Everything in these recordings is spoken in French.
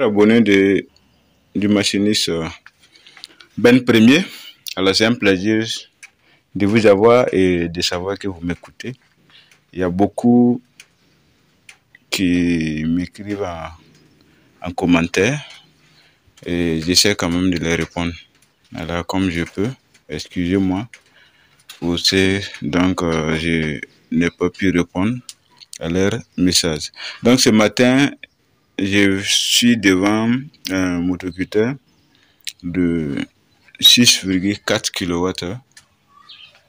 Abonné du machiniste Ben Premier. Alors c'est un plaisir de vous avoir et de savoir que vous m'écoutez. Il y a beaucoup qui m'écrivent en commentaire et j'essaie quand même de les répondre. Alors comme je peux, excusez-moi pour je n'ai pas pu répondre à leurs messages. Donc ce matin, je suis devant un motoculteur de 6,4 kW.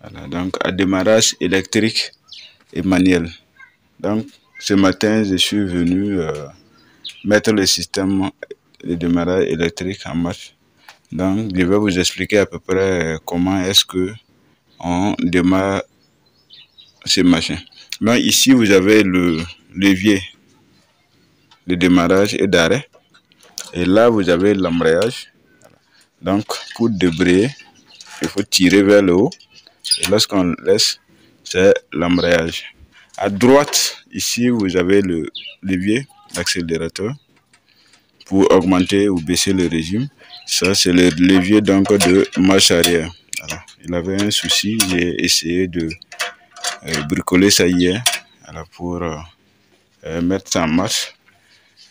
Voilà, donc à démarrage électrique et manuel. Donc ce matin, je suis venu mettre le système de démarrage électrique en marche. Donc je vais vous expliquer à peu près comment est-ce que on démarre ce machin. Donc ici vous avez le levier de démarrage et d'arrêt. Et là vous avez l'embrayage. Donc pour débrayer, il faut tirer vers le haut. Et lorsqu'on laisse, c'est l'embrayage. À droite, ici, vous avez le levier d'accélérateur pour augmenter ou baisser le régime. Ça, c'est le levier donc de marche arrière. Voilà. Il avait un souci, j'ai essayé de bricoler ça hier pour mettre ça en marche.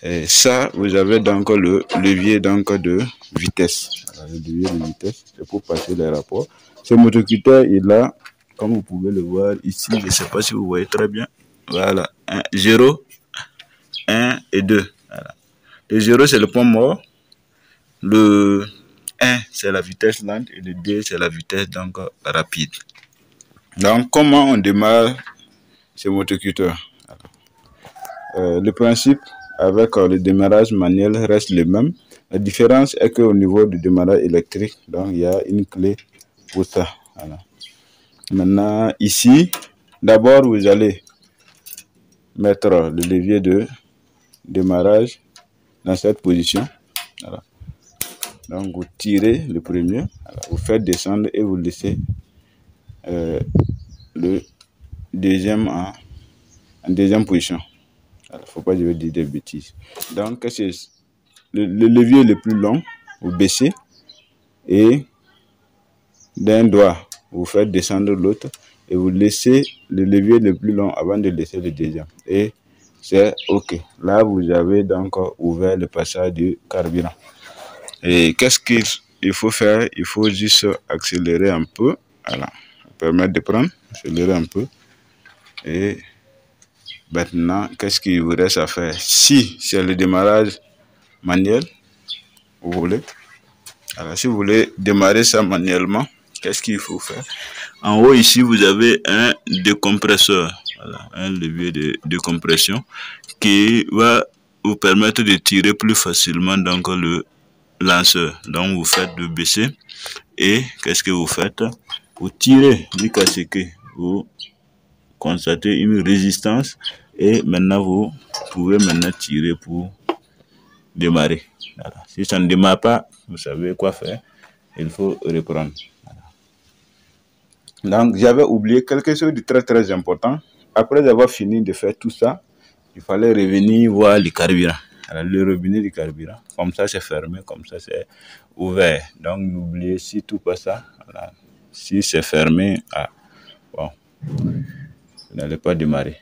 Et ça, vous avez donc le levier donc de vitesse. Voilà, le levier de vitesse, c'est pour passer les rapports. Ce motoculteur, il a, comme vous pouvez le voir ici, je ne sais pas si vous voyez très bien. Voilà, 0, 1 et 2. Voilà. Le 0, c'est le point mort. Le 1, c'est la vitesse lente. Et le 2, c'est la vitesse donc rapide. Donc, comment on démarre ce motoculteur? Le principe avec le démarrage manuel reste le même. La différence est qu'au niveau du démarrage électrique, donc il y a une clé pour ça. Voilà. Maintenant, ici, d'abord, vous allez mettre le levier de démarrage dans cette position. Voilà. Donc, vous tirez le premier, voilà. Vous faites descendre et vous laissez le deuxième en deuxième position. Il ne faut pas dire des bêtises. Donc, c'est le levier le plus long, vous baissez et d'un doigt, vous faites descendre l'autre et vous laissez le levier le plus long avant de laisser le deuxième. Et c'est OK. Là, vous avez donc ouvert le passage du carburant. Et qu'est-ce qu'il faut faire? Il faut juste accélérer un peu. Voilà. Permettre de prendre, accélérer un peu. Et maintenant, qu'est-ce qu'il vous reste à faire? Si c'est le démarrage manuel, vous voulez. Alors, si vous voulez démarrer ça manuellement, qu'est-ce qu'il faut faire? En haut, ici, vous avez un décompresseur. Voilà, un levier de décompression qui va vous permettre de tirer plus facilement donc le lanceur. Donc, vous faites de baisser et qu'est-ce que vous faites? Vous tirez du casse-quai. Vous constatez une résistance et maintenant, vous pouvez tirer pour démarrer. Voilà. Si ça ne démarre pas, vous savez quoi faire. Il faut reprendre. Voilà. Donc, j'avais oublié quelque chose de très important. Après avoir fini de faire tout ça, il fallait revenir voir le carburant. Alors, le robinet du carburant. Comme ça, c'est fermé. Comme ça, c'est ouvert. Donc, n'oubliez surtout pas ça. Voilà. Si c'est fermé, bon, vous n'allez pas démarrer.